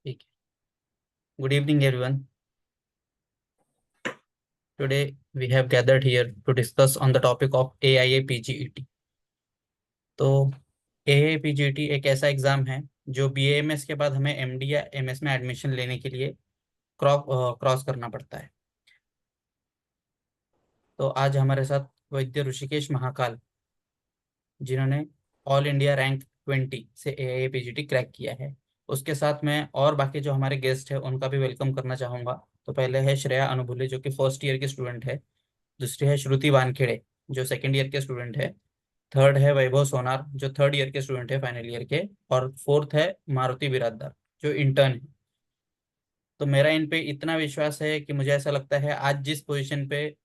ठीक है। Good evening, everyone. Today we have gathered here to discuss on the topic of AIA PGET. तो AIA PGET एक ऐसा exam है जो BAMS के बाद हमें MD या MS में एडमिशन लेने के लिए क्रॉस करना पड़ता है। तो आज हमारे साथ वैद्य ऋषिकेश महाकाल, जिन्होंने ऑल इंडिया रैंक 20 से AIA PGT क्रैक किया है। उसके साथ में और बाकी जो हमारे गेस्ट है उनका भी वेलकम करना चाहूँगा। तो पहले है श्रेया अनुभुले, जो कि फर्स्ट ईयर की स्टूडेंट है। दूसरी है श्रुति वानखेड़े, जो सेकंड ईयर के स्टूडेंट है। थर्ड है वैभव सोनार, जो थर्ड ईयर के स्टूडेंट है, फाइनल ईयर के। और फोर्थ है मारुति बिराददार, जो इंटर्न है। तो मेरा इन पे इतना विश्वास है कि मुझे ऐसा लगता है आज जिस पोजीशन पे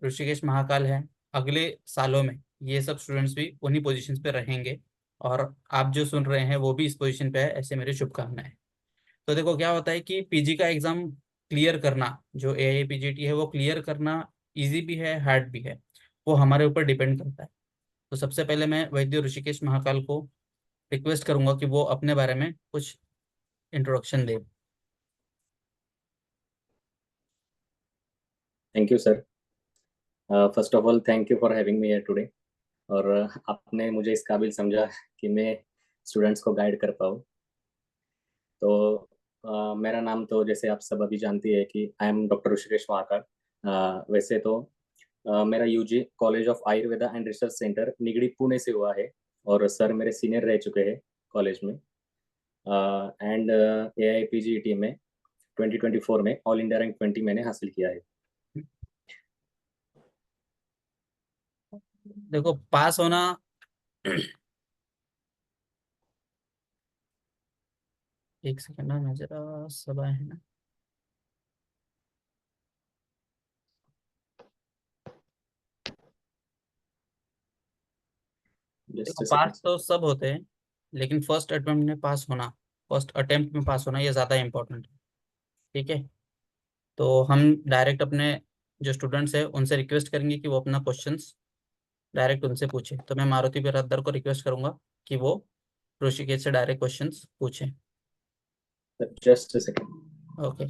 ऋषिकेश महाकाल है, अगले सालों में ये सब स्टूडेंट्स भी उन्हीं पोजीशंस पे रहेंगे। और आप जो सुन रहे हैं वो भी इस पोजीशन पे है, ऐसे मेरी शुभकामनाएं। तो देखो क्या होता है कि पीजी का एग्जाम क्लियर करना, जो एआईपीजीटी है वो क्लियर करना, इजी भी है हार्ड भी है, वो हमारे ऊपर डिपेंड करता है। तो सबसे पहले मैं वैद्य ऋषिकेश महाकाल को रिक्वेस्ट करूंगा कि वो अपने बारे में कुछ introduction they. Thank you sir. First of all thank you for having me here today. और आपने मुझे इस काबिल समझा कि मैं स्टूडेंट्स को गाइड कर पाऊँ। तो मेरा नाम तो जैसे आप सब अभी जानती है कि I am doctor Rishikesh Mahakal. वैसे तो मेरा UG college of Ayurveda and research centre Nigdi Pune से हुआ है। और सर मेरे सीनियर रह चुके हैं कॉलेज में। And A I P G T में 2024 में ऑल इंडिया रैंक 20 मैंने हासिल किया है। देखो पास होना एक सेकंड ना, मैं जरा सभा है ना। जस्ट देखो अ पास सेकंड सर। तो सब होते हैं, लेकिन फर्स्ट अटेम्प्ट में पास होना ये ज़्यादा इंपॉर्टेंट है। ठीक है। तो हम डायरेक्ट अपने जो स्टूडेंट्स हैं उनसे रिक्वेस्ट करेंगे कि वो अपना क्वेश्चंस डायरेक्ट उनसे पूछे। तो मैं मारुति बिरादर को रिक्वेस्ट करूंगा कि वो ऋषिकेश से डायरेक्ट क्वेश्चंस पूछें। Just a second. Okay.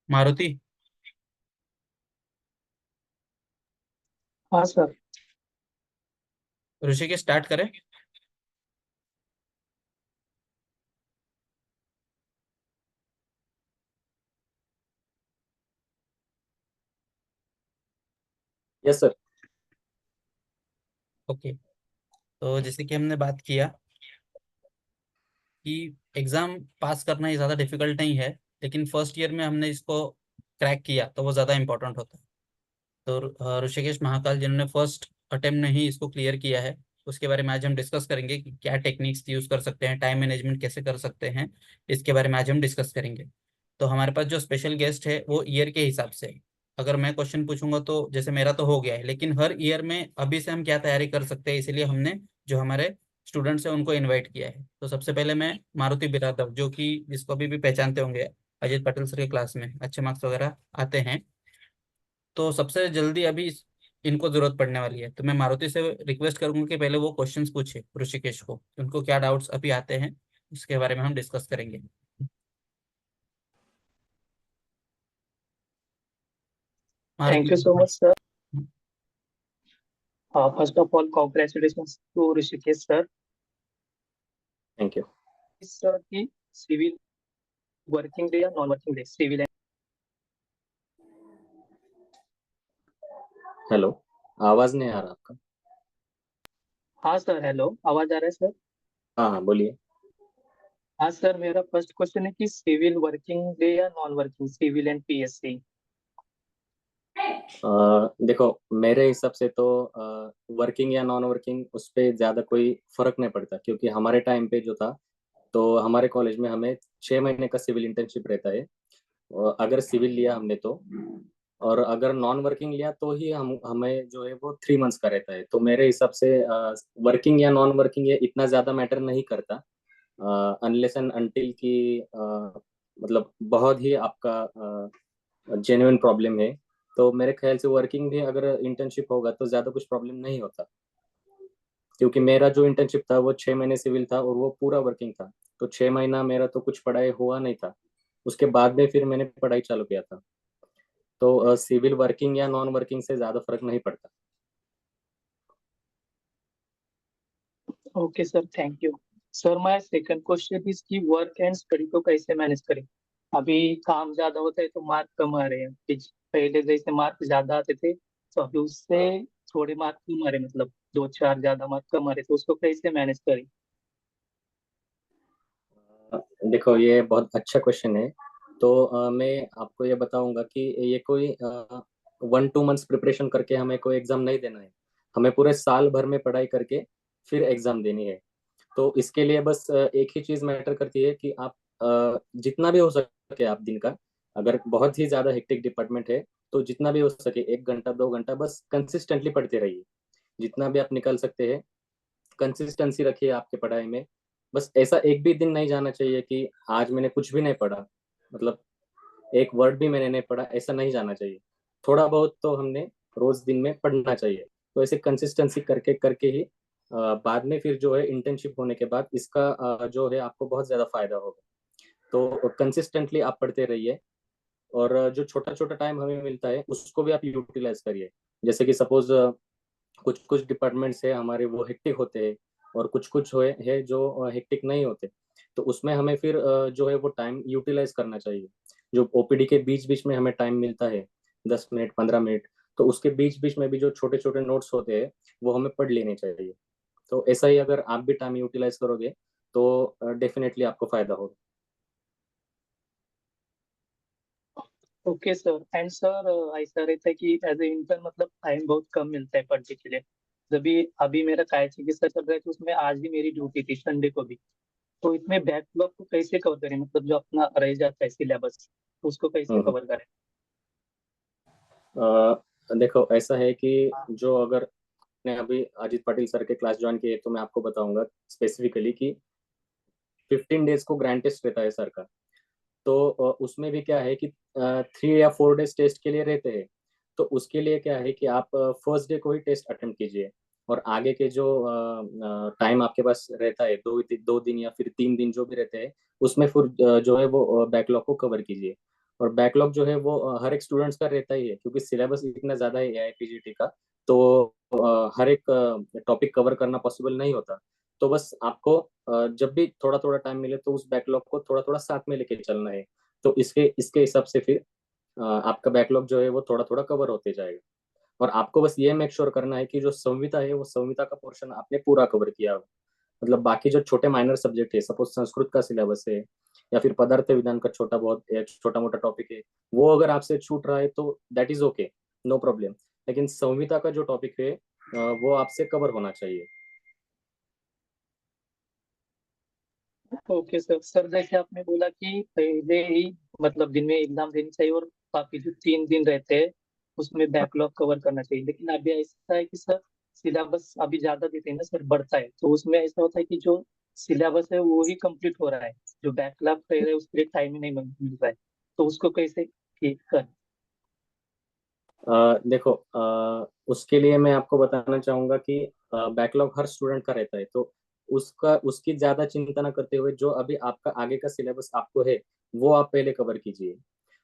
Maruti, हाँ सर। ऋषिकेश स्टार्ट करें। Yes sir. ओके। तो जैसे कि हमने बात किया कि एग्ज़ाम पास करना ये ज़्यादा डिफिकल्ट नहीं है, लेकिन फर्स्ट ईयर में हमने इसको क्रैक किया तो वो ज़्यादा इंपॉर्टेंट होता है। तो ऋषिकेश महाकाल, जिन्होंने फर्स्ट अटेम्प्ट में ही इसको क्लियर किया है, उसके बारे में आज हम डिस्कस करेंगे कि क्या टेक्निक्स यूज कर सकते हैं, टाइम मैनेजमेंट कैसे कर सकते हैं। इसके बारे में आज हम डिस्कस करेंगे। तो हमारे पास जो स्पेशल गेस्ट है वो ईयर के हिसाब से है। अगर मैं क्वेश्चन पूछूंगा तो जैसे मेरा तो हो गया है, लेकिन हर ईयर में अभी से हम क्या तैयारी कर सकते हैं, इसीलिए हमने जो हमारे स्टूडेंट्स हैं उनको इनवाइट किया है। तो सबसे पहले मैं मारुति बिरादर, जो कि जिसको अभी भी पहचानते होंगे, अजीत पाटिल सर के क्लास में अच्छे मार्क्स वगैरह आते हैं। तो सबसे जल्दी अभी इनको जरूरत पड़ने वाली है, तो मैं मारुति से रिक्वेस्ट करूंगा कि पहले वो क्वेश्चंस पूछे ऋषिकेश को, उनको क्या डाउट्स अभी आते हैं इसके बारे में हम डिस्कस करेंगे। Thank Maruti. you so much, sir. First of all, congratulations to Rishikesh, sir. Thank you. Sir, की civil working day या non working day, civil and hello, आवाज नहीं आ रहा आपका। हाँ सर, हेलो, आवाज आ रहा है सर? हाँ हाँ, बोलिए। हाँ सर, मेरा फर्स्ट क्वेश्चन है कि सिविल वर्किंग डे या non working, civil and PSC. देखो, मेरे हिसाब से तो वर्किंग या नॉन वर्किंग उस पे ज्यादा कोई फर्क नहीं पड़ता, क्योंकि हमारे टाइम पे जो था, तो हमारे कॉलेज में हमें 6 महीने का सिविल इंटर्नशिप रहता है। और अगर सिविल लिया हमने तो, और अगर नॉन वर्किंग लिया तो ही हम हमें जो है वो 3 मंथ्स का रहता है। तो मेरे हिसाब से वर्किंग या नॉन वर्किंग ये इतना ज्यादा मैटर नहीं करता, अनलेस एंड अनटिल की मतलब बहुत ही आपका जेन्युइन प्रॉब्लम है। तो मेरे ख्याल से वर्किंग भी अगर इंटर्नशिप होगा तो ज्यादा कुछ प्रॉब्लम नहीं होता, क्योंकि मेरा जो इंटर्नशिप था वो 6 महीने सिविल था और वो पूरा वर्किंग था। तो 6 महीना मेरा तो कुछ पढ़ाई हुआ नहीं था, उसके बाद में फिर मैंने पढ़ाई चालू किया था। तो सिविल वर्किंग या नॉन वर्किंग से ज्यादा फर्क नहीं पड़ता। Okay sir, thank you. Sir, my second question is कि वर्क एंड स्टडी को कैसे मैनेज करें? अभी काम ज्यादा होता है तो मार्क कम आ रहे हैं। पहले जैसे मार्क ज्यादा आते थे, तो अभी उससे थोड़े मार्क कम आ रहे हैं, मतलब दो चार ज्यादा मार्क कम आ रहे हैं, तो उसको कैसे मैनेज करें? देखो, ये बहुत अच्छा क्वेश्चन है। तो मैं आपको ये बताऊंगा कि ये कोई 1-2 मंथ्स प्रिपरेशन करके हमें कोई एग्जाम नहीं देना है। हमें पूरे साल भर में पढ़ाई करके फिर एग्जाम देनी है। तो इसके लिए बस एक ही चीज मैटर करती है कि आप जितना भी हो सके आप दिन का, अगर बहुत ही ज्यादा हेक्टिक डिपार्टमेंट है तो जितना भी हो सके 1 घंटा 2 घंटा बस कंसिस्टेंटली पढ़ते रहिए। जितना भी आप निकल सकते हैं, कंसिस्टेंसी रखिए आपके पढ़ाई में। बस ऐसा एक भी दिन नहीं जाना चाहिए कि आज मैंने कुछ भी नहीं पढ़ा, मतलब एक वर्ड भी मैंने नहीं पढ़ा, ऐसा नहीं जाना चाहिए। थोड़ा बहुत तो हमने रोज दिन में पढ़ना चाहिए। तो ऐसे कंसिस्टेंसी करके करके ही बाद में फिर जो है इंटर्नशिप होने के बाद इसका जो है आपको बहुत ज्यादा फायदा होगा। तो कंसिस्टेंटली आप पढ़ते रहिए, और जो छोटा छोटा टाइम हमें मिलता है उसको भी आप यूटिलाइज करिए। जैसे कि सपोज कुछ कुछ डिपार्टमेंट्स है हमारे वो हेक्टिक होते हैं, और कुछ कुछ है जो हेक्टिक नहीं होते। तो उसमें हमें फिर जो है वो टाइम यूटिलाइज करना चाहिए। जो ओपीडी के बीच बीच में हमें टाइम मिलता है, 10 मिनट 15 मिनट, तो उसके बीच बीच में भी जो छोटे छोटे नोट्स होते हैं वो हमें पढ़ लेने चाहिए। तो ऐसा ही अगर आप भी टाइम यूटिलाइज करोगे तो डेफिनेटली आपको फायदा होगा। Okay sir. एंड सर, ऐसा रहता है कि एज ए इंटर्न मतलब टाइम बहुत कम मिलता है पढ़ने के लिए। जब भी अभी मेरा काय चिकित्सा चल रहा है तो उसमें आज भी मेरी ड्यूटी थी, संडे को भी। तो इसमें बैकलॉग को कैसे कवर करें, मतलब जो अपना रह जाता है सिलेबस, तो उसको कैसे हम्म। कवर करें? देखो, ऐसा है कि जो अगर ने अभी अजीत पाटिल सर के क्लास ज्वाइन किए तो मैं आपको बताऊंगा स्पेसिफिकली कि 15 डेज को ग्रैंड टेस्ट रहता है सर का। तो उसमें भी क्या है कि 3 या 4 डेज टेस्ट के लिए रहते हैं। तो उसके लिए क्या है कि आप फर्स्ट डे को ही टेस्ट अटेम्प्ट कीजिए, और आगे के जो टाइम आपके पास रहता है, 2 दिन या फिर 3 दिन जो भी रहते हैं, उसमें फिर जो है वो बैकलॉग को कवर कीजिए। और बैकलॉग जो है वो हर एक स्टूडेंट्स का रहता ही है, क्योंकि सिलेबस इतना ज़्यादा है एआईपीजीटी का। तो हर एक टॉपिक कवर करना पॉसिबल नहीं होता। तो बस आपको जब भी थोड़ा थोड़ा टाइम मिले तो उस बैकलॉग को थोड़ा थोड़ा साथ में लेके चलना है। तो इसके इसके हिसाब से फिर आपका बैकलॉग जो है वो थोड़ा थोड़ा कवर होते जाएगा। और आपको बस ये मेक श्योर करना है कि जो संविता है वो संविता का पोर्शन आपने पूरा कवर किया हो। मतलब बाकी जो छोटे माइनर सब्जेक्ट है, सपोज संस्कृत का सिलेबस है या फिर पदार्थ विज्ञान का छोटा बहुत छोटा मोटा टॉपिक है, वो अगर आपसे छूट रहा है तो that is okay, no problem. लेकिन संविता का जो टॉपिक है वो आपसे कवर होना चाहिए। Okay sir. सर, जैसे आपने बोला कि पहले ही मतलब दिन में एग्जाम देनी चाहिए और बाकी जो 3 दिन रहते हैं उसमें हाँ। बैकलॉग कवर करना चाहिए, लेकिन अभी ऐसा है कि सर सिलेबस अभी ज्यादा देते हैं ना सर, बढ़ता है, तो उसमें ऐसा होता है कि जो सिलेबस है वो ही कंप्लीट हो रहा है। जो बैकलॉग रह रहा है उसके लिए टाइम ही नहीं मिल रहा है, तो उसको कैसे ठीक कर। देखो, उसके लिए मैं आपको बताना चाहूंगा कि बैकलॉग हर स्टूडेंट का रहता है, तो उसका उसकी ज्यादा चिंता ना करते हुए जो अभी आपका आगे का सिलेबस आपको है वो आप पहले कवर कीजिए।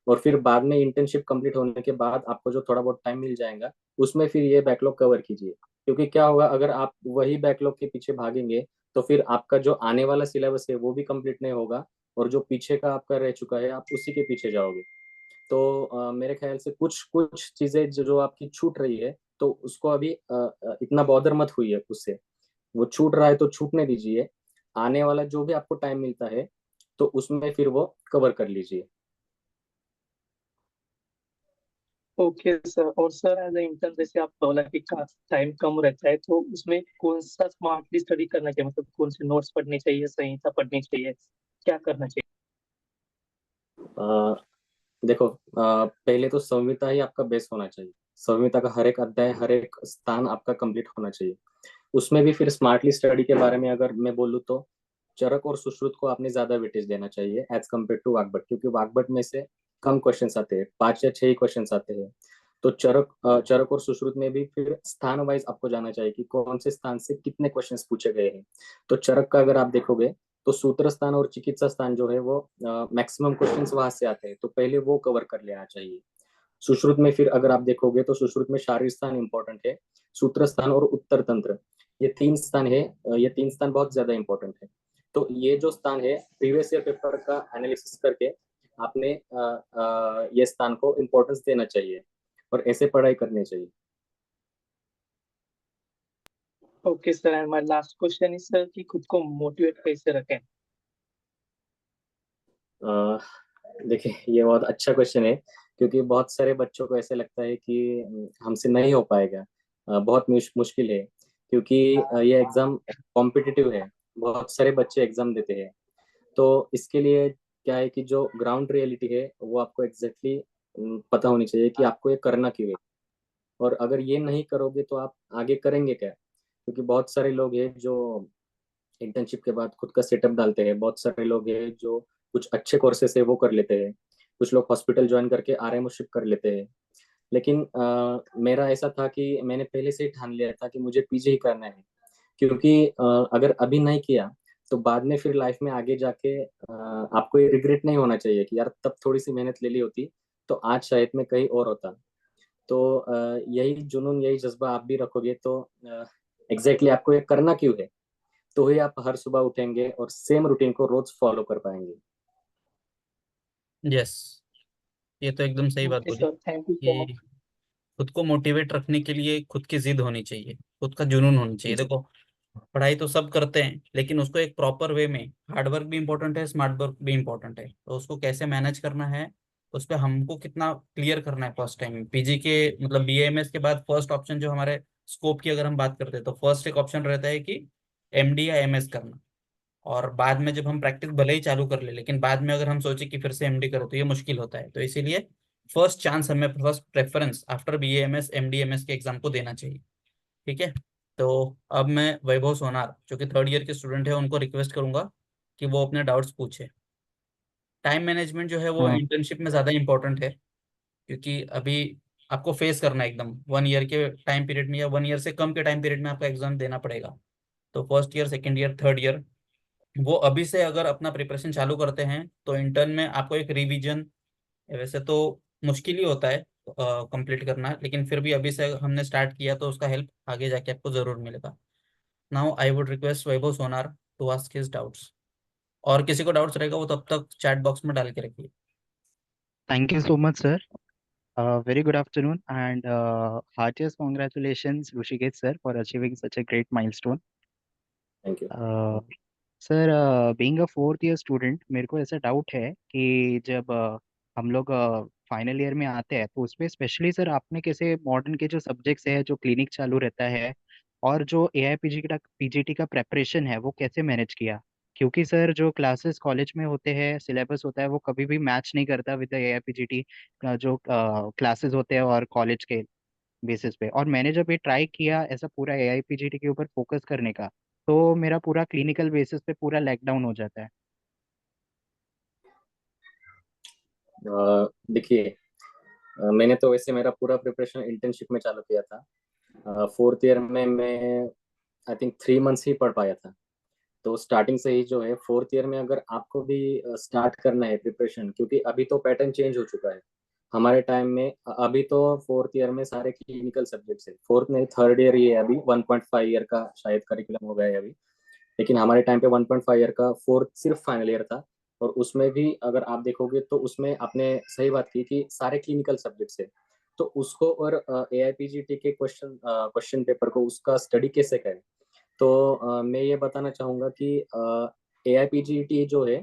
और फिर बाद में इंटर्नशिप कंप्लीट होने के बाद आपको जो थोड़ा बहुत टाइम मिल जाएगा उसमें फिर ये बैकलॉग कवर कीजिए। क्योंकि क्या होगा, अगर आप वही बैकलॉग के पीछे भागेंगे तो फिर आपका जो आने वाला सिलेबस है वो भी कंप्लीट नहीं होगा, और जो पीछे का आपका रह चुका है आप उसी के पीछे जाओगे। तो मेरे ख्याल से कुछ कुछ चीजें जो जो आपकी छूट रही है, तो उसको अभी इतना बॉदर मत हुई है उससे। वो छूट रहा है तो छूटने दीजिए। आने वाला जो भी आपको टाइम मिलता है तो उसमें फिर वो कवर कर लीजिए। Okay sir. और सर एज ए इंटर्न जैसे आप बोला कि टाइम कम रहता है, तो उसमें कौन सा स्मार्टली स्टडी करना चाहिए, मतलब कौन से नोट्स पढ़ने चाहिए, संहिता पढ़नी चाहिए, क्या करना चाहिए। अ, देखो, पहले तो संहिता ही आपका बेस होना चाहिए। संहिता का हर एक अध्याय, हर एक स्थान आपका कंप्लीट होना चाहिए। उसमें भी फिर स्मार्टली स्टडी के बारे में अगर मैं बोलूँ तो चरक और सुश्रुत को आपने ज्यादा वेटेज देना चाहिए एज कम्पेयर टू वाग्भट, क्योंकि वाग्भट में से कम क्वेश्चन आते हैं, 5 या 6 ही क्वेश्चन आते हैं। तो चरक और सुश्रुत में भी फिर स्थान वाइज आपको जाना चाहिए कि कौन से स्थान से कितने क्वेश्चंस पूछे गए हैं। तो चरक का अगर आप देखोगे तो सूत्र स्थान और चिकित्सा स्थान जो है वो मैक्सिमम क्वेश्चंस वहां से आते हैं, तो पहले वो कवर कर लेना चाहिए। सुश्रुत में फिर अगर आप देखोगे तो सुश्रुत में शारीर स्थान इंपॉर्टेंट है, सूत्र स्थान और उत्तर तंत्र, ये 3 स्थान है। ये 3 स्थान बहुत ज्यादा इंपॉर्टेंट है। तो ये जो स्थान है प्रीवियस ईयर पेपर का एनालिसिस करके आपने ये स्थान को इम्पोर्टेंस देना चाहिए और ऐसे पढ़ाई करनी चाहिए। Okay sir, and my last question is sir कि खुद को मोटिवेट कैसे रखें। अ, देखिए, ये बहुत अच्छा क्वेश्चन है, क्योंकि बहुत सारे बच्चों को ऐसे लगता है कि हमसे नहीं हो पाएगा, बहुत मुश्किल है, क्योंकि ये एग्जाम कॉम्पिटिटिव है। बहुत सारे बच्चे एग्जाम देते हैं। तो इसके लिए क्या है कि जो ग्राउंड रियलिटी है वो आपको एग्जैक्टली पता होनी चाहिए कि आपको ये करना क्यों है। और अगर ये नहीं करोगे तो आप आगे करेंगे क्या? क्योंकि बहुत सारे लोग हैं जो इंटर्नशिप के बाद खुद का सेटअप डालते हैं, बहुत सारे लोग हैं जो कुछ अच्छे कोर्सेस है वो कर लेते हैं, कुछ लोग हॉस्पिटल ज्वाइन करके आरएमओशिप कर लेते हैं। लेकिन मेरा ऐसा था कि मैंने पहले से ही ठान लिया था कि मुझे पीजी ही करना है। क्योंकि अगर अभी नहीं किया तो बाद में फिर लाइफ में आगे जाके आपको ये रिग्रेट नहीं होना चाहिए कि यार तब थोड़ी सी मेहनत ले ली होती तो आज शायद मैं कहीं और होता। तो यही जुनून, यही जज्बा आप भी रखोगे तो एग्जैक्टली आपको ये करना क्यों है, तो ही आप हर सुबह उठेंगे और सेम रूटीन को रोज फॉलो कर पाएंगे। यस, ये तो एकदम सही बात ओके बोली सर, थैंक यू सो कि मच। खुद को मोटिवेट रखने के लिए खुद की जिद होनी चाहिए, खुद का जुनून होनी चाहिए। जी। देखो, पढ़ाई तो सब करते हैं, लेकिन उसको एक प्रॉपर वे में, हार्ड वर्क भी इंपॉर्टेंट है, स्मार्ट वर्क भी इंपॉर्टेंट है, तो उसको कैसे मैनेज करना है, उस पर हमको कितना क्लियर करना है फर्स्ट टाइम पीजी के, मतलब बीएमएस के बाद फर्स्ट ऑप्शन जो हमारे स्कोप की अगर हम बात करते हैं तो फर्स्ट एक ऑप्शन रहता है कि एमडी या एमएस करना। और बाद में जब हम प्रैक्टिस भले ही चालू कर ले, लेकिन बाद में अगर हम सोचे कि फिर से एमडी करो तो ये मुश्किल होता है, तो इसीलिए फर्स्ट चांस हमें, first preference after BAMS MDMS के एग्जाम को देना चाहिए। ठीक है। तो अब मैं वैभव सोनार जो कि थर्ड ईयर के स्टूडेंट है उनको रिक्वेस्ट करूंगा कि वो अपने डाउट्स पूछे। टाइम मैनेजमेंट जो है वो हाँ। इंटर्नशिप में ज़्यादा इंपॉर्टेंट है, क्योंकि अभी आपको फेस करना है एकदम 1 ईयर के टाइम पीरियड में, या 1 ईयर से कम के टाइम पीरियड में आपका एग्जाम देना पड़ेगा। तो first year, second year, third year, वो अभी से अगर अपना प्रिपरेशन चालू करते हैं तो इंटर्न में आपको एक रिवीजन, वैसे तो मुश्किल ही होता है कंप्लीट करना, लेकिन फिर भी अभी से हमने स्टार्ट किया तो उसका हेल्प आगे जाके आपको जरूर मिलेगा। Now I would request Vaibhav Sonar to ask his doubts. और किसी को डाउट्स रहेगा वो तब तक चैट बॉक्स में डाल के रखिए। Thank you so much, sir. Very good afternoon and heartiest congratulations, Rushikesh sir, for achieving such a great milestone. Thank you. Uh, sir, being a fourth year student, मेरे को ऐसा डाउट है कि जब हम लोग फाइनल ईयर में आते हैं तो उसमें स्पेशली सर आपने कैसे मॉडर्न के जो सब्जेक्ट्स है, जो क्लिनिक चालू रहता है और जो ए आई पीजीटी का प्रेपरेशन है, वो कैसे मैनेज किया। क्योंकि सर जो क्लासेस कॉलेज में होते हैं, सिलेबस होता है, वो कभी भी मैच नहीं करता विद ए आई पीजीटी जो क्लासेस होते हैं और कॉलेज के बेसिस पे। और मैंने जब ये ट्राई किया ऐसा पूरा एआईपीजीटी के ऊपर फोकस करने का, तो मेरा पूरा क्लिनिकल बेसिस पे पूरा लैक डाउन हो जाता है। देखिए, मैंने तो वैसे मेरा पूरा प्रिपरेशन इंटर्नशिप में चालू किया था। फोर्थ ईयर में मैं आई थिंक 3 मंथ्स ही पढ़ पाया था। तो स्टार्टिंग से ही जो है फोर्थ ईयर में अगर आपको भी स्टार्ट करना है प्रिपरेशन, क्योंकि अभी तो पैटर्न चेंज हो चुका है हमारे टाइम में। अभी तो फोर्थ ईयर में सारे क्लिनिकल सब्जेक्ट्स है, फोर्थ नहीं थर्ड ईयर ही है अभी, 1.5 ईयर का शायद करिकुलम हो गया है अभी। लेकिन हमारे टाइम पे 1.5 ईयर का फोर्थ सिर्फ फाइनल ईयर था। और उसमें भी अगर आप देखोगे तो उसमें आपने सही बात की कि सारे क्लिनिकल सब्जेक्ट्स है। तो उसको और AIPGT के क्वेश्चन पेपर को उसका स्टडी कैसे करें। तो मैं ये बताना चाहूँगा कि AIPGT जो है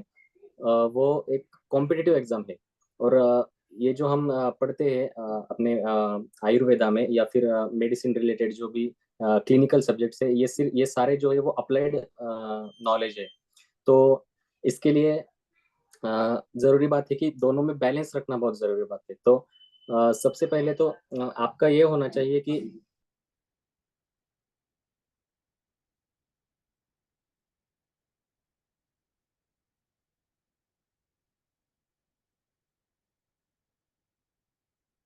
वो एक कॉम्पिटिटिव एग्जाम है। और ये जो हम पढ़ते हैं अपने आयुर्वेदा में या फिर मेडिसिन रिलेटेड जो भी क्लिनिकल सब्जेक्ट्स है, ये सारे जो है वो अप्लाइड नॉलेज है। तो इसके लिए जरूरी बात है कि दोनों में बैलेंस रखना बहुत जरूरी बात है। तो सबसे पहले तो आपका ये होना चाहिए कि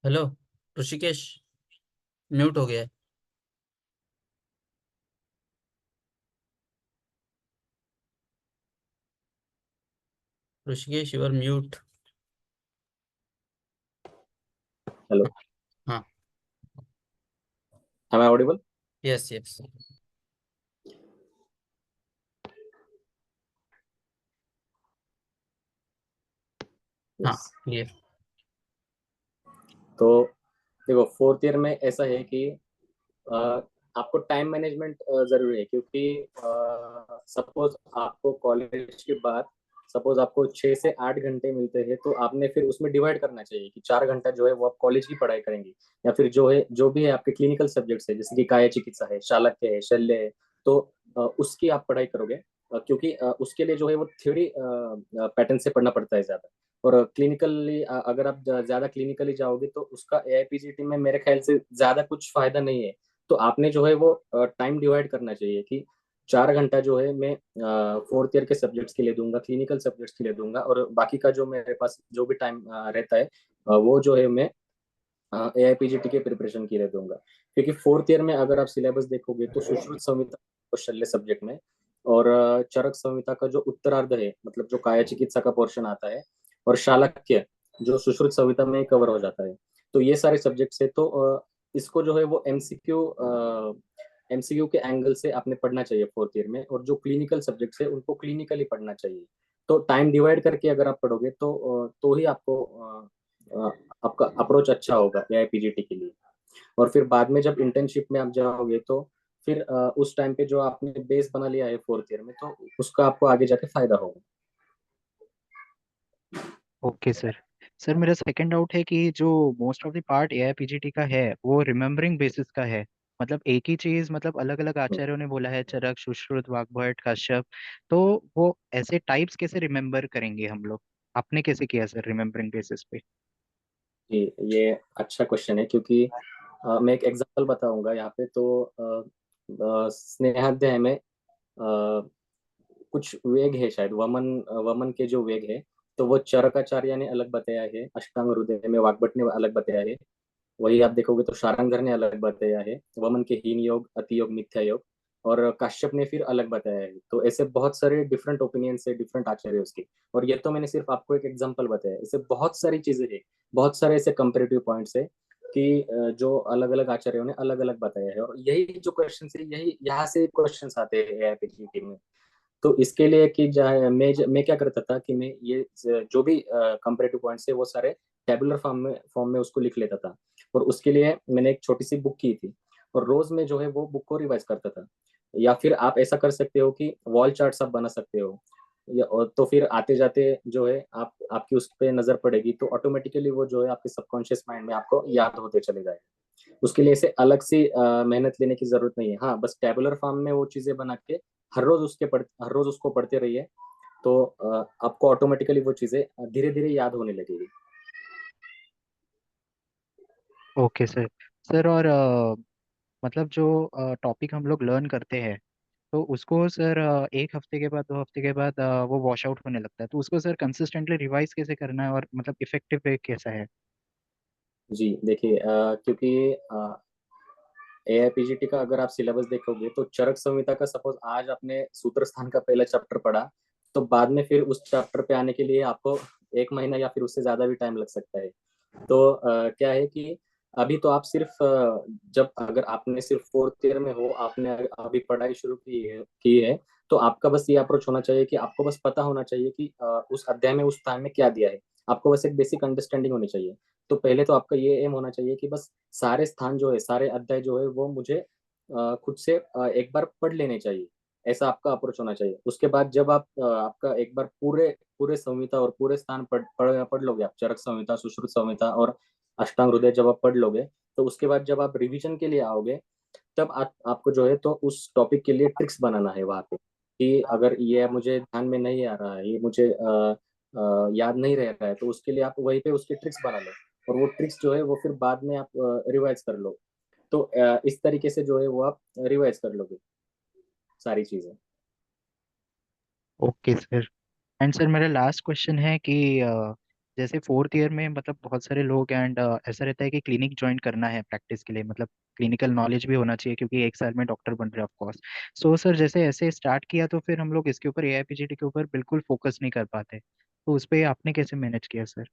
हेलो ऋषिकेश, म्यूट हो गया है। Rishikesh, your mute. हेलो, हाँ। Am I audible? Yes yes. हाँ, यस। क्लियर। तो देखो, फोर्थ ईयर में ऐसा है कि अ, आपको टाइम मैनेजमेंट जरूरी है, क्योंकि सपोज आपको कॉलेज के बाद सपोज आपको 6 से 8 घंटे मिलते हैं, तो आपने फिर उसमें डिवाइड करना चाहिए कि 4 घंटा जो है वो आप कॉलेज की पढ़ाई करेंगे, या फिर जो भी है आपके क्लिनिकल सब्जेक्ट्स है, जैसे कि काया चिकित्सा है, शालक्य है, शल्य है। तो उसकी आप पढ़ाई करोगे, क्योंकि उसके लिए जो है वो थ्योरी पैटर्न से पढ़ना पड़ता है ज्यादा। और क्लिनिकली अगर आप ज्यादा क्लिनिकली जाओगे तो उसका AIPGT में मेरे ख्याल से ज्यादा कुछ फायदा नहीं है। तो आपने जो है वो टाइम डिवाइड करना चाहिए कि 4 घंटा जो है मैं फोर्थ ईयर के सब्जेक्ट्स के लिए दूंगा, क्लिनिकल सब्जेक्ट्स के लिए दूंगा, और बाकी का जो मेरे पास जो भी टाइम रहता है वो जो है मैं AIPGT के प्रिपरेशन के लिए दूंगा। क्योंकि फोर्थ ईयर में अगर आप सिलेबस देखोगे तो सुश्रुत संहिता कौशल्य सब्जेक्ट में, और चरक संहिता का जो उत्तरार्ध है, मतलब जो काया चिकित्सा का पोर्शन आता है, और शालक्य जो सुश्रुत संहिता में कवर हो जाता है। तो ये सारे सब्जेक्ट्स है। तो इसको जो है वो MCQ के एंगल से आपने पढ़ना चाहिए फोर्थ ईयर में, और जो क्लिनिकल सब्जेक्ट्स है उनको क्लिनिकली पढ़ना चाहिए। तो टाइम डिवाइड करके अगर आप पढ़ोगे तो ही आपको अ, आपका अप्रोच अच्छा होगा AIPGT के लिए। और फिर बाद में जब इंटर्नशिप में आप जाओगे तो फिर उस टाइम पे जो आपने बेस बना लिया है फोर्थ ईयर में, तो उसका आपको आगे जाके फायदा होगा। Okay sir. सर मेरा सेकंड डाउट है कि जो मोस्ट ऑफ द पार्ट एआईपीजीटी का है वो रिमेम्बरिंग बेसिस का है। मतलब एक ही चीज, मतलब अलग अलग आचार्यों ने बोला है, चरक, सुश्रुत, वाग्भट, कश्यप। तो वो ऐसे टाइप्स कैसे रिमेम्बर करेंगे हम लोग? आपने कैसे किया सर रिमेम्बरिंग बेसिस पे? जी, ये अच्छा क्वेश्चन है, क्योंकि मैं एक एग्जांपल बताऊंगा यहाँ पे। तो स्नेहाध्याय में कुछ वेग है, शायद वमन वमन के जो वेग है, तो वो चरकाचार्य ने अलग बताया है, अष्टांग हृदय में वाग्भट ने अलग बताया है। वही आप देखोगे तो शारंगधर ने अलग बताया है, वमन के हीन योग, अति योग, मिथ्या योग। और काश्यप ने फिर अलग बताया है। तो ऐसे बहुत सारे डिफरेंट ओपिनियन है, डिफरेंट आचार्य उसके। और ये तो मैंने सिर्फ आपको एक एग्जांपल बताया, ऐसे बहुत सारी चीजें हैं, बहुत सारे ऐसे कंपेरेटिव पॉइंट्स है कि जो अलग अलग आचार्यों ने अलग अलग बताया है। और यही जो क्वेश्चन है, यही यहाँ से क्वेश्चन आते हैं AIPGT में। तो इसके लिए कि मैं क्या करता था कि मैं ये जो भी कंपेरेटिव पॉइंट्स है वो सारे टेबुलर फॉर्म में उसको लिख लेता था। और उसके लिए मैंने एक छोटी सी बुक की थी, और रोज में जो है वो बुक को रिवाइज करता था। या फिर आप ऐसा कर सकते हो कि वॉल चार्ट्स आप बना सकते हो, और तो फिर आते जाते जो है आपकी उस पर नजर पड़ेगी, तो ऑटोमेटिकली वो जो है आपके सबकॉन्शियस माइंड में आपको याद होते चले जाएगा। उसके लिए ऐसे अलग से मेहनत लेने की जरूरत नहीं है। हाँ, बस टेबुलर फॉर्म में वो चीजें बना के हर रोज उसको पढ़ते रहिए, तो आपको ऑटोमेटिकली वो चीजें धीरे धीरे याद होने लगेगी। Okay sir. सर और मतलब जो टॉपिक हम लोग लर्न करते हैं, तो उसको सर 1 हफ्ते के बाद 2 हफ्ते के बाद वो वॉश आउट होने लगता है, तो उसको सर कंसिस्टेंटली रिवाइज कैसे करना है और मतलब इफेक्टिव वे कैसा है? जी देखिए, क्योंकि एआईपीजीटी का अगर आप सिलेबस देखोगे तो चरक संहिता का सपोज आज आपने सूत्र स्थान का पहला चैप्टर पढ़ा, तो बाद में फिर उस चैप्टर पे आने के लिए आपको 1 महीना या फिर उससे ज्यादा भी टाइम लग सकता है। तो क्या है कि अभी तो आप सिर्फ जब अगर आपने सिर्फ फोर्थ ईयर में हो, आपने अभी पढ़ाई शुरू की है, तो आपका बस ये अप्रोच होना चाहिए कि आपको बस पता होना चाहिए कि उस अध्याय में उस स्थान में क्या दिया है। आपको बस एक बेसिक अंडरस्टैंडिंग होनी चाहिए। तो पहले तो आपका ये एम होना चाहिए कि बस सारे स्थान जो है, सारे अध्याय जो है वो मुझे खुद से एक बार पढ़ लेने चाहिए। ऐसा आपका अप्रोच होना चाहिए। उसके बाद जब आप आपका एक बार पूरे पूरे संहिता और पूरे स्थान पढ़ लोगे, आप चरक संहिता, सुश्रुत संहिता और अष्टांग हृदय जब आप पढ़ लोगे, तो उसके बाद जब आप रिवीजन के लिए आओगे, तब आपको जो है तो उस टॉपिक के लिए ट्रिक्स बनाना है वहाँ पे, कि अगर ये मुझे ध्यान में नहीं आ रहा है, ये मुझे याद नहीं रह रहा है, तो उसके लिए आप वहीं पे उसके ट्रिक्स बना लो, और वो ट्रिक्स जो है वो फिर बाद में आप रिवाइज कर लो। तो इस तरीके से जो है वो आप रिवाइज कर लोगे सारी चीजें। Okay sir. एंड सर मेरा लास्ट क्वेश्चन है कि जैसे फोर्थ ईयर में मतलब बहुत सारे लोग एंड ऐसा रहता है कि क्लिनिक ज्वाइन करना है प्रैक्टिस के लिए, मतलब क्लिनिकल नॉलेज भी होना चाहिए क्योंकि 1 साल में डॉक्टर बन रहे हैं ऑफ कोर्स। सो सर जैसे ऐसे स्टार्ट किया तो फिर हम लोग इसके ऊपर एआईपीजीटी के ऊपर बिल्कुल फोकस नहीं कर पाते, तो उस पर आपने कैसे मैनेज किया सर?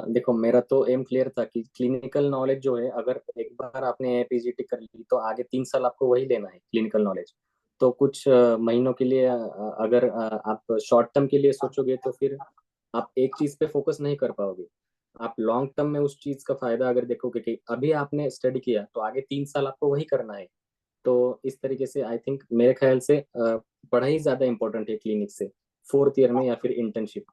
देखो, मेरा तो एम क्लियर था कि क्लिनिकल नॉलेज जो है, अगर एक बार आपने एपीजीटी कर ली तो आगे 3 साल आपको वही लेना है क्लिनिकल नॉलेज। तो कुछ महीनों के लिए अगर आप शॉर्ट टर्म के लिए सोचोगे तो फिर आप एक चीज पे फोकस नहीं कर पाओगे। आप लॉन्ग टर्म में उस चीज का फायदा अगर देखोगे कि अभी आपने स्टडी किया तो आगे 3 साल आपको वही करना है। तो इस तरीके से आई थिंक, मेरे ख्याल से पढ़ाई ज्यादा इंपॉर्टेंट है क्लिनिक से, फोर्थ ईयर में या फिर internship.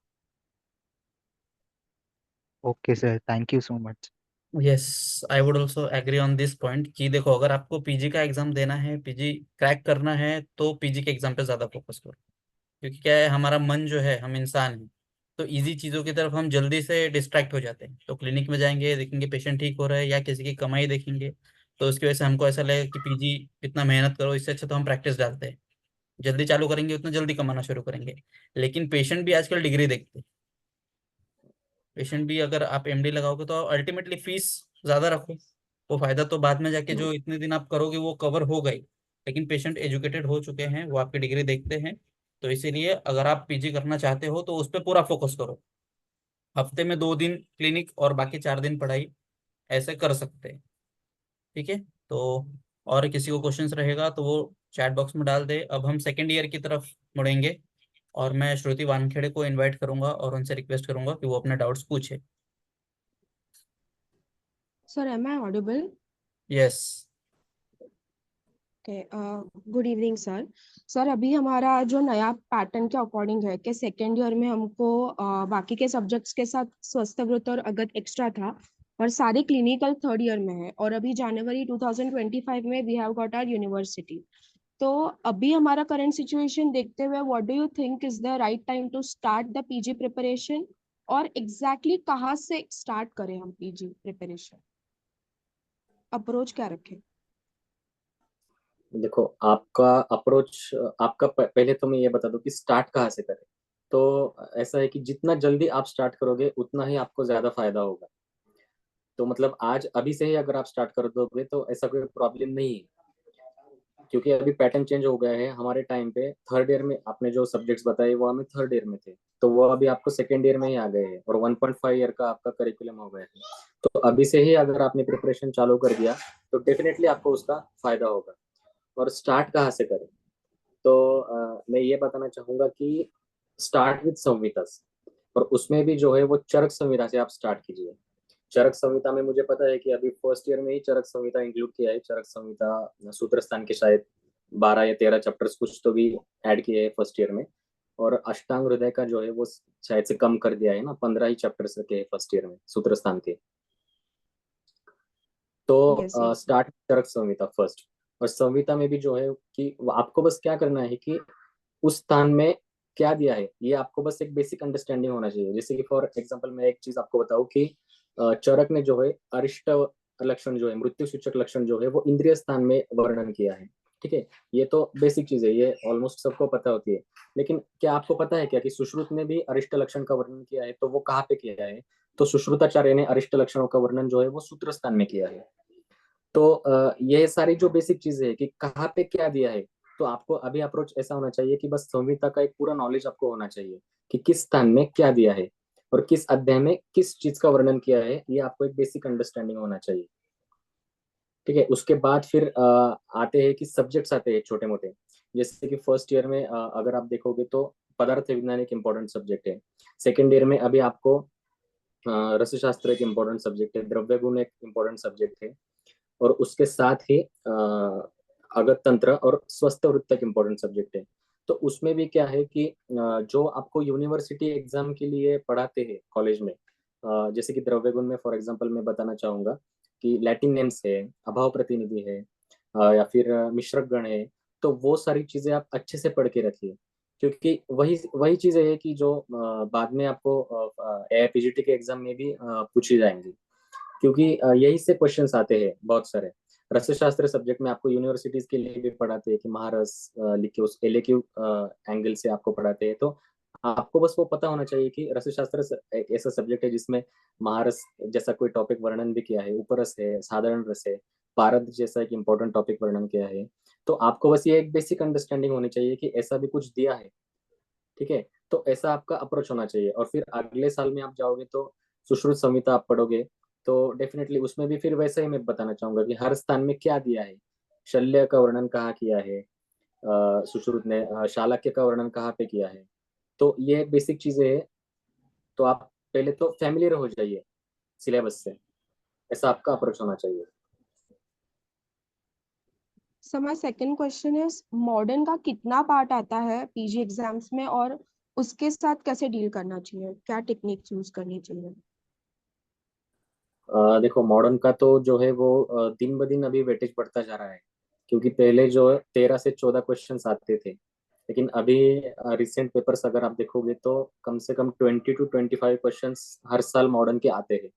Okay sir, thank you so much. Yes, I would also agree on this point कि देखो, अगर आपको पीजी का एग्जाम देना है, पीजी क्रैक करना है, तो पीजी के एग्जाम पे ज्यादा फोकस करो। क्योंकि क्या है, हमारा मन जो है, हम इंसान हैं, तो इजी चीज़ों की तरफ हम जल्दी से डिस्ट्रैक्ट हो जाते हैं। तो क्लिनिक में जाएंगे, देखेंगे पेशेंट ठीक हो रहा है या किसी की कमाई देखेंगे, तो उसकी वजह से हमको ऐसा लगेगा कि पीजी इतना मेहनत करो, इससे अच्छा तो हम प्रैक्टिस डालते हैं। जल्दी चालू करेंगे उतना जल्दी कमाना शुरू करेंगे। लेकिन पेशेंट भी आजकल डिग्री देखते हैं। पेशेंट भी, अगर आप एमडी लगाओगे तो अल्टीमेटली फीस ज्यादा रखो, वो फायदा तो बाद में जाके जो इतने दिन आप करोगे वो कवर हो गई। लेकिन पेशेंट एजुकेटेड हो चुके हैं, वो आपकी डिग्री देखते हैं। तो इसीलिए अगर आप पीजी करना चाहते हो तो उस पर पूरा फोकस करो। हफ्ते में 2 दिन क्लिनिक और बाकी 4 दिन पढ़ाई, ऐसे कर सकते हैं। ठीक है। तो और किसी को क्वेश्चंस रहेगा तो वो चैट बॉक्स में डाल दे। अब हम सेकेंड ईयर की तरफ मुड़ेंगे, और मैं श्रुति वानखेड़े को इनवाइट करूंगा और उनसे रिक्वेस्ट करूंगा कि वो अपने डाउट्स पूछे। Sir, am I audible? Yes. Okay. Good evening sir. Sir अभी हमारा जो नया पैटर्न के अकॉर्डिंग है कि सेकेंड ईयर में हमको बाकी के सब्जेक्ट्स के साथ स्वस्थ और अगत एक्स्ट्रा था, और सारे क्लिनिकल थर्ड ईयर में है, और अभी जनवरी 2025 में we have got our university. तो अभी हमारा करंट सिचुएशन देखते हुए what do you think is the right time to start the PG preparation, और एग्जैक्टली कहाँ से स्टार्ट करें हम पीजी प्रिपरेशन, अप्रोच क्या रखें? देखो, आपका अप्रोच, आपका पहले तो मैं ये बता दूं कि स्टार्ट कहाँ से करें। तो ऐसा है कि जितना जल्दी आप स्टार्ट करोगे उतना ही आपको ज्यादा फायदा होगा। तो मतलब आज अभी से ही अगर आप स्टार्ट कर दोगे तो ऐसा कोई प्रॉब्लम नहीं है, क्योंकि अभी पैटर्न चेंज हो गया है। हमारे टाइम पे थर्ड ईयर में आपने जो सब्जेक्ट्स बताए वो हमें थर्ड ईयर में थे, तो वो अभी आपको सेकेंड ईयर में ही आ गए हैं, और 1.5 ईयर का आपका करिकुलम हो गया है। तो अभी से ही अगर आपने प्रिपरेशन चालू कर दिया तो डेफिनेटली आपको उसका फायदा होगा। और स्टार्ट कहाँ से करें, तो मैं ये बताना चाहूंगा कि स्टार्ट विद संहितास, और उसमें भी जो है वो चरक संहिता से आप स्टार्ट कीजिए। चरक संहिता में मुझे पता है कि अभी फर्स्ट ईयर में ही चरक संहिता इंक्लूड किया है। चरक संहिता सूत्र स्थान के शायद 12 या 13 चैप्टर्स कुछ तो भी ऐड किए हैं फर्स्ट ईयर में। और अष्टांग हृदय का जो है वो शायद से कम कर दिया है ना, 15 ही चैप्टर्स रखे हैं फर्स्ट ईयर में सूत्र स्थान के। तो यस यस। स्टार्ट चरक संहिता फर्स्ट। और संहिता में भी जो है कि आपको बस क्या करना है कि उस स्थान में क्या दिया है ये आपको बस एक बेसिक अंडरस्टैंडिंग होना चाहिए। जैसे कि फॉर एग्जांपल मैं एक चीज आपको बताऊं कि चरक ने जो है अरिष्ट लक्षण जो है, मृत्यु सूचक लक्षण जो है वो इंद्रिय स्थान में वर्णन किया है। ठीक है, ये तो बेसिक चीज है, ये ऑलमोस्ट सबको पता होती है। लेकिन क्या आपको पता है क्या कि सुश्रुत ने भी अरिष्ट लक्षण का वर्णन किया है, तो वो कहाँ पे किया है? तो सुश्रुताचार्य ने अरिष्ट लक्षणों का वर्णन जो है वो सूत्र स्थान में किया है। तो ये सारी जो बेसिक चीजें है कि कहाँ पे क्या दिया है, तो आपको अभी अप्रोच ऐसा होना चाहिए कि बस संहिता का एक पूरा नॉलेज आपको होना चाहिए कि किस स्थान में क्या दिया है और किस अध्याय में किस चीज का वर्णन किया है, ये आपको एक बेसिक अंडरस्टैंडिंग होना चाहिए। ठीक है, उसके बाद फिर आते हैं कि सब्जेक्ट्स आते हैं छोटे मोटे। जैसे कि फर्स्ट ईयर में अगर आप देखोगे तो पदार्थ विज्ञान एक इम्पोर्टेंट सब्जेक्ट है। सेकेंड ईयर में अभी आपको रसशास्त्र एक इम्पोर्टेंट सब्जेक्ट है, द्रव्य गुण एक इम्पोर्टेंट सब्जेक्ट है, और उसके साथ ही अगत तंत्र और स्वस्थ वृत्त एक इम्पोर्टेंट सब्जेक्ट है। तो उसमें भी क्या है कि जो आपको यूनिवर्सिटी एग्जाम के लिए पढ़ाते हैं कॉलेज में, जैसे कि द्रव्य गुण में फॉर एग्जांपल मैं बताना चाहूंगा कि लैटिन नेम्स है, अभाव प्रतिनिधि है, या फिर मिश्रक गण है। तो वो सारी चीजें आप अच्छे से पढ़ के रखिए, क्योंकि वही वही चीजें है कि जो बाद में आपको एआईपीजीटी के एग्जाम में भी पूछी जाएंगी, क्योंकि यही से क्वेश्चंस आते हैं बहुत सारे। रसशास्त्र सब्जेक्ट में आपको यूनिवर्सिटीज के लिए भी पढ़ाते हैं कि महारस लिख के उस एलएक्यू एंगल से आपको पढ़ाते हैं। तो आपको बस वो पता होना चाहिए कि रसशास्त्र एक ऐसा सब्जेक्ट है जिसमें महारस जैसा कोई टॉपिक वर्णन भी किया है, उपरस है, साधारण रस है, पारद जैसा एक इम्पोर्टेंट टॉपिक वर्णन किया है। तो आपको बस ये एक बेसिक अंडरस्टैंडिंग होनी चाहिए कि ऐसा भी कुछ दिया है। ठीक है, तो ऐसा आपका अप्रोच होना चाहिए। और फिर अगले साल में आप जाओगे तो सुश्रुत संहिता आप पढ़ोगे, तो डेफिनेटली उसमें भी फिर वैसे ही मैं बताना चाहूंगा कि हर स्थान में क्या दिया है। शल्य का वर्णन कहाँ किया है सुश्रुत ने, शालक्य का वर्णन कहाँ पे किया है। तो ये बेसिक चीजें है। तो आप पहले तो फैमिलियर हो जाइए सिलेबस से, ऐसा आपका अप्रोच होना चाहिए। Sir my second question is modern का कितना पार्ट आता है पीजी एग्जाम्स में, और उसके साथ कैसे डील करना चाहिए, क्या टेक्निक यूज करनी चाहिए? देखो, मॉडर्न का तो जो है वो दिन ब दिन अभी वेटेज बढ़ता जा रहा है, क्योंकि पहले जो 13 से 14 क्वेश्चंस आते थे, लेकिन अभी रिसेंट पेपर्स अगर आप देखोगे तो कम से कम 20 to 25 क्वेश्चंस हर साल मॉडर्न के आते हैं।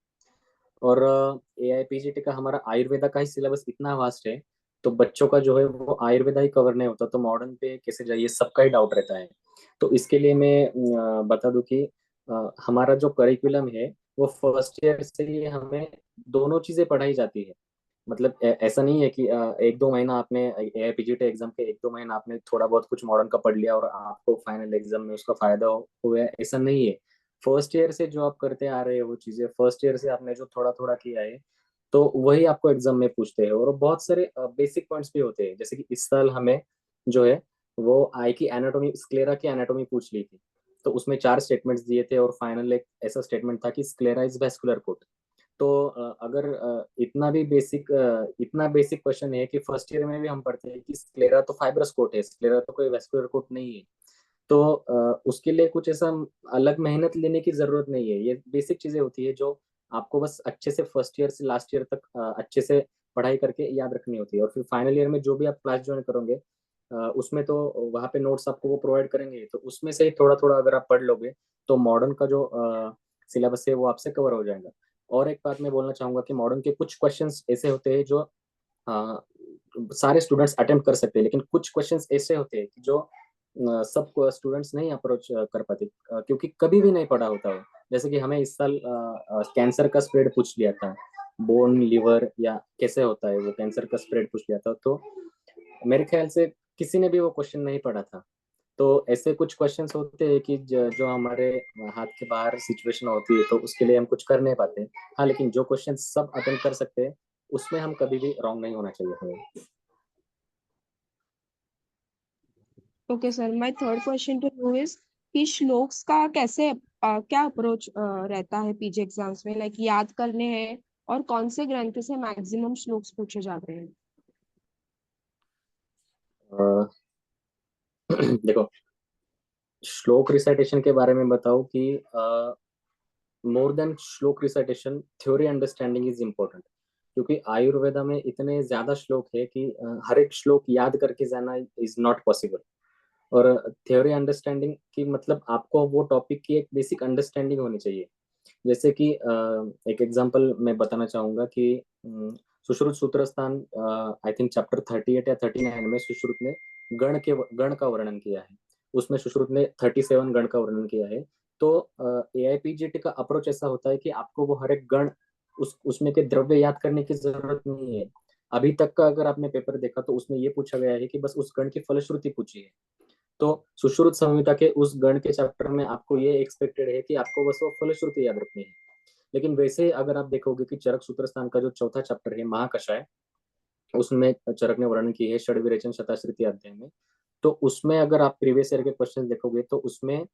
और एआईपीजीटी का हमारा आयुर्वेदा का ही सिलेबस इतना वास्ट है, तो बच्चों का जो है वो आयुर्वेदा ही कवर नहीं होता, तो मॉडर्न पे कैसे जाइए, सबका ही डाउट रहता है। तो इसके लिए मैं बता दूं कि हमारा जो करिकुलम है वो फर्स्ट ईयर से ही हमें दोनों चीजें पढ़ाई जाती है। मतलब ऐसा नहीं है कि 1-2 महीना आपने एआईपीजीटी एग्जाम के 1-2 महीना आपने थोड़ा बहुत कुछ मॉडर्न का पढ़ लिया और आपको फाइनल एग्जाम में उसका फायदा हुआ है, ऐसा नहीं है। फर्स्ट ईयर से जो आप करते आ रहे हो वो चीजें, फर्स्ट ईयर से आपने जो थोड़ा थोड़ा किया है, तो वही आपको एग्जाम में पूछते हैं। और बहुत सारे बेसिक पॉइंट्स भी होते हैं, जैसे कि इस साल हमें जो है वो आई की एनाटोमी, स्क्लेरा की एनाटोमी पूछ ली थी। तो उसमें 4 स्टेटमेंट्स दिए थे और फाइनल एक ऐसा स्टेटमेंट था कि स्क्लेरा इज वैस्कुलर कोट। तो अगर इतना बेसिक क्वेश्चन है कि फर्स्ट ईयर में भी हम पढ़ते हैं कि स्क्लेरा तो फाइब्रस कोट है, स्क्लेरा तो कोई वैस्कुलर कोट नहीं है। तो उसके लिए कुछ ऐसा अलग मेहनत लेने की जरूरत नहीं है। ये बेसिक चीजें होती है जो आपको बस अच्छे से फर्स्ट ईयर से लास्ट ईयर तक अच्छे से पढ़ाई करके याद रखनी होती है। और फिर फाइनल ईयर में जो भी आप क्लास ज्वाइन करोगे, उसमें तो वहाँ पे नोट्स आपको वो प्रोवाइड करेंगे, तो उसमें से ही थोड़ा थोड़ा अगर आप पढ़ लोगे तो मॉडर्न का जो सिलेबस है वो आपसे कवर हो जाएगा। और एक बात मैं बोलना चाहूंगा कि मॉडर्न के कुछ क्वेश्चंस ऐसे होते हैं जो सारे स्टूडेंट्स अटेम्प्ट कर सकते हैं, लेकिन कुछ क्वेश्चंस ऐसे होते हैं कि जो सब स्टूडेंट्स नहीं अप्रोच कर पाते, क्योंकि कभी भी नहीं पढ़ा होता हो। जैसे कि हमें इस साल कैंसर का स्प्रेड पूछ लिया था, बोन लिवर या कैसे होता है वो कैंसर का स्प्रेड पूछ लिया था, तो मेरे ख्याल से किसी ने भी वो क्वेश्चन नहीं पढ़ा था। तो ऐसे कुछ क्वेश्चंस होते हैं कि जो हमारे हाथ के बाहर सिचुएशन होती है, तो उसके लिए हम कुछ कर नहीं पाते। हाँ, लेकिन जो क्वेश्चन सब अटेम्प्ट कर सकते हैं उसमें हम कभी भी रॉन्ग नहीं होना चाहिए हमें। Okay sir, my third question to you is कि श्लोक्स का कैसे क्या अप्रोच रहता है पीजी एग्जाम्स में, लाइक याद करने हैं, और कौन से ग्रंथ से मैक्सिमम श्लोक्स पूछे जाते हैं? अ, देखो, श्लोक रिसाइटेशन के बारे में बताओ कि मोर देन श्लोक recitation, theory understanding is important. क्योंकि आयुर्वेदा में इतने ज्यादा श्लोक है कि हर एक श्लोक याद करके जाना इज नॉट पॉसिबल। और थ्योरी अंडरस्टैंडिंग की मतलब आपको वो टॉपिक की एक बेसिक अंडरस्टैंडिंग होनी चाहिए। जैसे कि एक एग्जांपल मैं बताना चाहूंगा कि Sushruta Sutrasthana I think chapter 38 या 39 में सुश्रुत ने गण का वर्णन किया है। उसमें सुश्रुत ने 37 गण का वर्णन किया है। तो AIPGT का अप्रोच ऐसा होता है कि आपको वो हर एक गण उसमें के द्रव्य याद करने की जरूरत नहीं है। अभी तक का अगर आपने पेपर देखा तो उसमें ये पूछा गया है कि बस उस गण की फलश्रुति पूछी है। तो सुश्रुत संहिता के उस गण के चैप्टर में आपको ये एक्सपेक्टेड है कि आपको बस वो फलश्रुति याद रखनी है। लेकिन वैसे अगर आप देखोगे कि चरक सूत्रस्थान का जो चौथा चैप्टर है महाकषाय, उसमें चरक ने वर्णन की है षड्विरेचन शताश्रुति अध्याय में। तो उसमें अगर आप प्रीवियस ईयर के क्वेश्चन देखोगे तो उसमें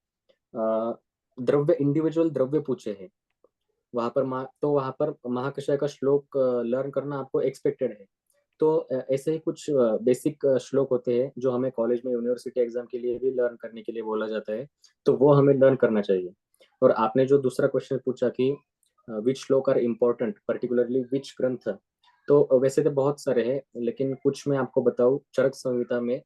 द्रव्य इंडिविजुअल द्रव्य पूछे हैं। वहां पर महाकषाय का श्लोक लर्न करना आपको एक्सपेक्टेड है। तो ऐसे ही कुछ बेसिक श्लोक होते हैं जो हमें कॉलेज में यूनिवर्सिटी एग्जाम के लिए भी लर्न करने के लिए बोला जाता है, तो वो हमें लर्न करना चाहिए। और आपने जो दूसरा क्वेश्चन पूछा कि विच श्लोक आर इम्पोर्टेंट, पर्टिकुलरली विच ग्रंथ, तो वैसे तो बहुत सारे हैं, लेकिन कुछ मैं आपको बताऊं चरक संहिता में।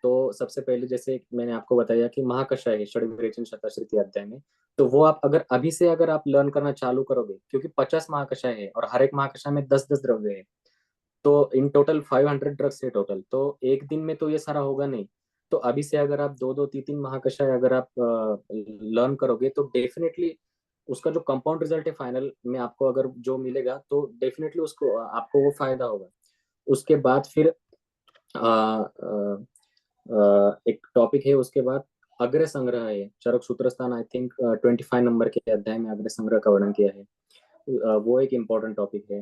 तो सबसे पहले जैसे मैंने आपको बताया कि महाकषाय है षड्विरेचन शताश्रुति अध्याय में, तो वो आप अगर अभी से अगर आप लर्न करना चालू करोगे, क्योंकि 50 महाकषाय है और हर एक महाकषाय में 10-10 द्रव्य है, तो इन टोटल 500 ड्रग्स है टोटल। तो एक दिन में तो ये सारा होगा नहीं। तो अभी से अगर आप 2-2, 3-3 महाकषाय अगर आप लर्न करोगे तो डेफिनेटली उसका जो कंपाउंड रिजल्ट है फाइनल में आपको अगर जो मिलेगा तो डेफिनेटली उसको आपको वो फायदा होगा। उसके बाद फिर एक टॉपिक है, उसके बाद अग्र संग्रह है। चरक सूत्रस्थान आई थिंक 25 नंबर के अध्याय में अग्र संग्रह का वर्णन किया है। वो एक इम्पोर्टेंट टॉपिक है।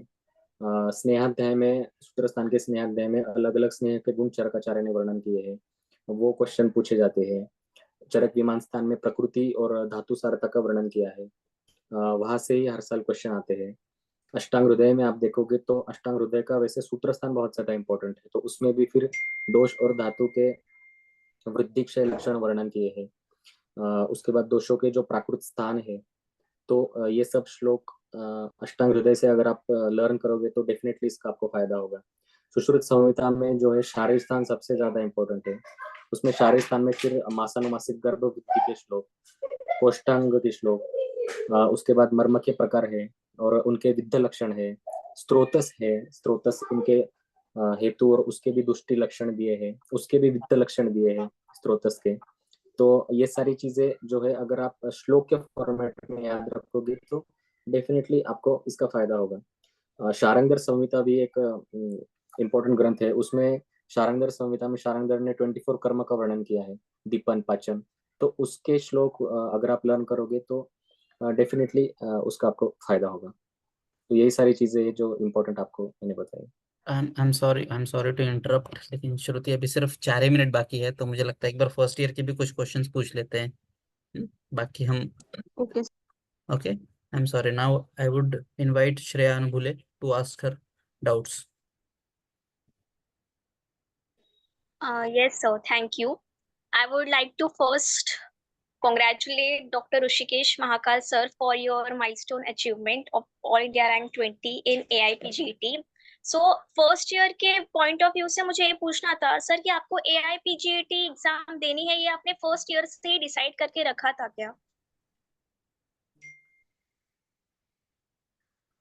स्नेहाध्याय में, सूत्रस्थान के स्नेहाध्याय में अलग अलग स्नेह के गुण चरकाचार्य ने वर्णन किए हैं, वो क्वेश्चन पूछे जाते हैं। चरक विमान स्थान में प्रकृति और धातु सारता का वर्णन किया है, वहां से ही हर साल क्वेश्चन आते हैं। अष्टांग हृदय में आप देखोगे तो अष्टांग हृदय का वैसे सूत्रस्थान बहुत ज्यादा इंपॉर्टेंट है, तो उसमें भी फिर दोष और धातु के वृद्धि क्षय लक्षण वर्णन किए हैं। उसके बाद दोषों के जो प्राकृत स्थान है, तो ये सब श्लोक अष्टांग हृदय से अगर आप लर्न करोगे तो डेफिनेटली इसका आपको फायदा होगा। सुश्रुत संहिता में जो है शारीर स्थान सबसे ज्यादा इंपॉर्टेंट है। उसमें शारीर स्थान में फिर मासानुमासिक गर्भ वृद्धि के श्लोक, कोष्ठांग के श्लोक, उसके बाद मर्म के प्रकार है और उनके विद्ध लक्षण है, स्त्रोतस है, स्त्रोतस उनके हेतु और उसके भी दुष्टि लक्षण दिए हैं, उसके भी वित्त लक्षण दिए हैं स्त्रोतस के। तो ये सारी चीजें जो है अगर आप श्लोक के फॉर्मेट में याद रखोगे तो डेफिनेटली आपको इसका फायदा होगा। शारंगर संहिता भी एक इम्पोर्टेंट ग्रंथ है। उसमें शारंगर संहिता में शारंगर ने 24 कर्म का वर्णन किया है, दीपन पाचन। तो उसके श्लोक अगर आप लर्न करोगे तो डेफिनेटली उसका आपको फायदा होगा। तो यही सारी चीजें हैं जो इम्पोर्टेंट आपको मैंने बताई। I am sorry to interrupt, लेकिन श्रुति अभी सिर्फ 4 ही मिनट बाकी है, तो मुझे लगता है एक बार फर्स्ट ईयर के भी कुछ क्वेश्चंस पूछ लेते हैं। बाकी हम okay. Okay. I am sorry, now I would invite Shreya Anubhule to ask her doubts. Yes, sir. Thank you. I would like to first congratulate Dr. Rushikesh Mahakal sir for your milestone achievement of All India Rank 20 in AIPGT. So first year के point of view से मुझे ये पूछना था sir कि आपको AIPGT exam देनी है, ये आपने फर्स्ट ईयर से ही डिसाइड करके रखा था क्या?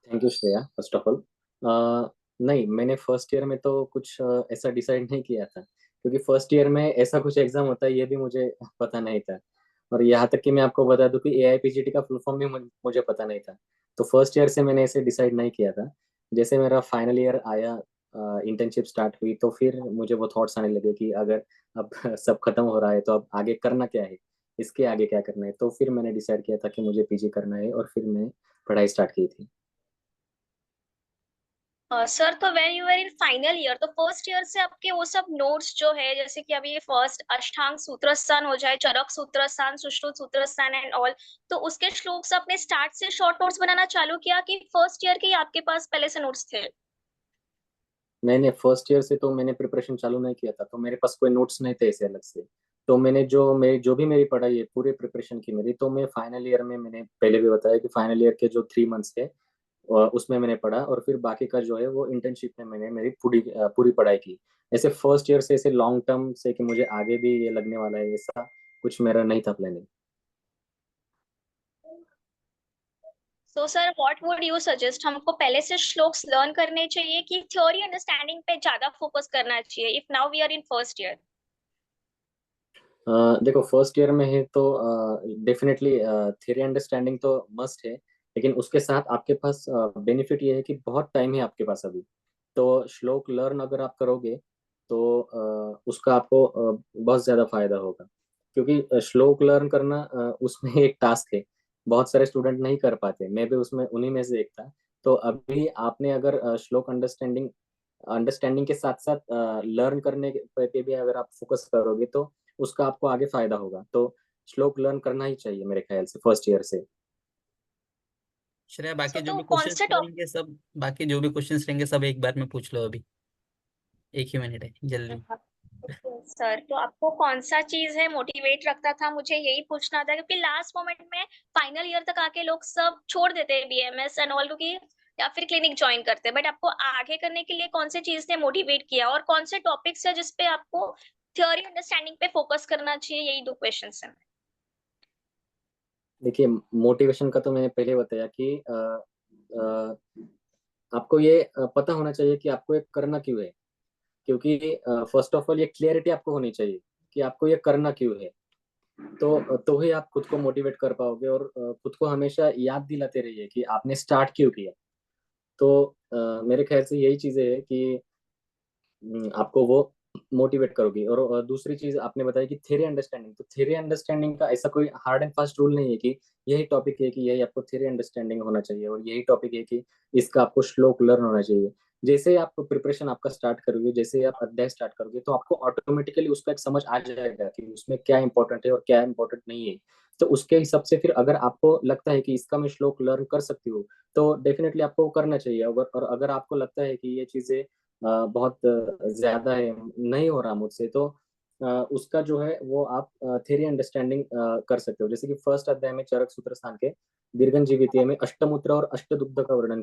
Thank you Shreya, first of all. नहीं, मैंने फर्स्ट ईयर में तो कुछ ऐसा डिसाइड नहीं किया था, क्योंकि फर्स्ट ईयर में ऐसा कुछ एग्जाम होता है ये भी मुझे पता नहीं था। और यहाँ तक कि मैं आपको बता दूं कि AIPGT का फुल फॉर्म भी मुझे पता नहीं था। तो फर्स्ट ईयर से मैंने ऐसे डिसाइड नहीं किया था। जैसे मेरा फाइनल ईयर आया, इंटर्नशिप स्टार्ट हुई, तो फिर मुझे वो थॉट्स आने लगे कि अगर अब सब खत्म हो रहा है तो अब आगे करना क्या है, इसके आगे क्या करना है। तो फिर मैंने डिसाइड किया था कि मुझे PG करना है और फिर मैं पढ़ाई स्टार्ट की थी। सर तो when you are in final year तो फर्स्ट ईयर से आपके वो सब नोट्स जो है, जैसे कि अभी ये फर्स्ट अष्टांग सूत्रस्थान हो जाए, चरक सूत्रस्थान, सुश्रुत सूत्रस्थान एंड ऑल, तो उसके श्लोक से आपने स्टार्ट से शॉर्ट नोट्स बनाना चालू किया कि फर्स्ट ईयर के ही आपके पास पहले से नोट्स थे? मैंने फर्स्ट ईयर से तो मैंने प्रिपरेशन चालू नहीं किया था, तो मेरे पास कोई नोट्स नहीं थे ऐसे अलग से। तो मैंने जो भी मेरी पढ़ाई है पूरे प्रिपरेशन की मेरी, तो मैं फाइनल ईयर में, मैंने पहले भी बताया कि फाइनल ईयर के जो 3 मंथ्स है उसमें मैंने पढ़ा, और फिर बाकी का जो है वो इंटर्नशिप में मैंने मेरी पूरी पढ़ाई की। ऐसे फर्स्ट ईयर से ऐसे लॉन्ग टर्म से कि मुझे आगे भी ये लगने वाला है, ऐसा कुछ मेरा नहीं था planning. So sir, what would you suggest? हमको पहले से श्लोक्स लर्न करने चाहिए कि थ्योरी अंडरस्टैंडिंग पे ज्यादा फोकस करना चाहिए if now we are in first year? देखो फर्स्ट ईयर में है तो डेफिनेटली थियरी अंडरस्टैंडिंग तो मस्ट है, लेकिन उसके साथ आपके पास बेनिफिट ये है कि बहुत टाइम है आपके पास अभी। तो श्लोक लर्न अगर आप करोगे तो उसका आपको बहुत ज़्यादा फायदा होगा, क्योंकि श्लोक लर्न करना उसमें एक टास्क है, बहुत सारे स्टूडेंट नहीं कर पाते, मैं भी उसमें उन्हीं में से एक था। तो अभी आपने अगर श्लोक अंडरस्टैंडिंग अंडरस्टैंडिंग के साथ साथ लर्न करने पे भी अगर आप फोकस करोगे तो उसका आपको आगे फायदा होगा। तो श्लोक लर्न करना ही चाहिए मेरे ख्याल से फर्स्ट ईयर से। श्रेया, So बाकी जो तो भी कौन क्वेश्चंस से रहेंगे सब, बाकी जो भी क्वेश्चंस रहेंगे सब एक बार में पूछ लो अभी, एक ही मिनट है, जल्दी। टॉपिक सर, तो आपको कौन सा चीज है मोटिवेट रखता था? मुझे यही पूछना था क्योंकि लास्ट मोमेंट में फाइनल ईयर तक आके लोग सब छोड़ देते हैं बीएमएस एंड ऑल, क्योंकि या फिर क्लिनिक ज्वाइन करते हैं, बट आपको आगे करने के लिए कौन से चीज ने मोटिवेट किया और कौन से टॉपिक्स है जिसपे आपको थ्योरी अंडरस्टैंडिंग पे फोकस करना चाहिए? यही 2 क्वेश्चंस हैं। देखिए मोटिवेशन का तो मैंने पहले बताया कि अ, आपको ये पता होना चाहिए कि आपको ये करना क्यों है, क्योंकि फर्स्ट ऑफ ऑल ये क्लियरिटी आपको होनी चाहिए कि आपको ये करना क्यों है। तो ही आप खुद को मोटिवेट कर पाओगे, और खुद को हमेशा याद दिलाते रहिए कि आपने स्टार्ट क्यों किया। तो मेरे ख्याल से यही चीजें है कि आपको वो मोटिवेट करोगी। और दूसरी चीज आपने बताया कि थ्योरी अंडरस्टैंडिंग, तो थ्योरी अंडरस्टैंडिंग का ऐसा कोई हार्ड एंड फास्ट रूल नहीं है कि यही टॉपिक है कि यही आपको थ्योरी अंडरस्टैंडिंग होना चाहिए और यही टॉपिक है कि इसका आपको श्लोक लर्न होना चाहिए। जैसे ही आप प्रिपरेशन आपका स्टार्ट करोगे, जैसे ही आप अध्याय स्टार्ट करोगे, तो आपको ऑटोमेटिकली उसका एक समझ आ जाएगा कि उसमें क्या इंपॉर्टेंट है और क्या इंपॉर्टेंट नहीं है। तो उसके हिसाब से फिर अगर आपको लगता है कि इसका मैं श्लोक लर्न कर सकती हूँ, तो डेफिनेटली आपको वो करना चाहिए। और अगर आपको लगता है कि ये चीजें बहुत ज्यादा है, नहीं हो रहा मुझसे, तो उसका जो है वो आप थ्योरी अंडरस्टैंडिंग कर सकते हो। जैसे कि फर्स्ट अध्याय में चरक सूत्र स्थान के दीर्घन जीवितीय में अष्टमूत्र और अष्टदुग्ध का वर्णन किया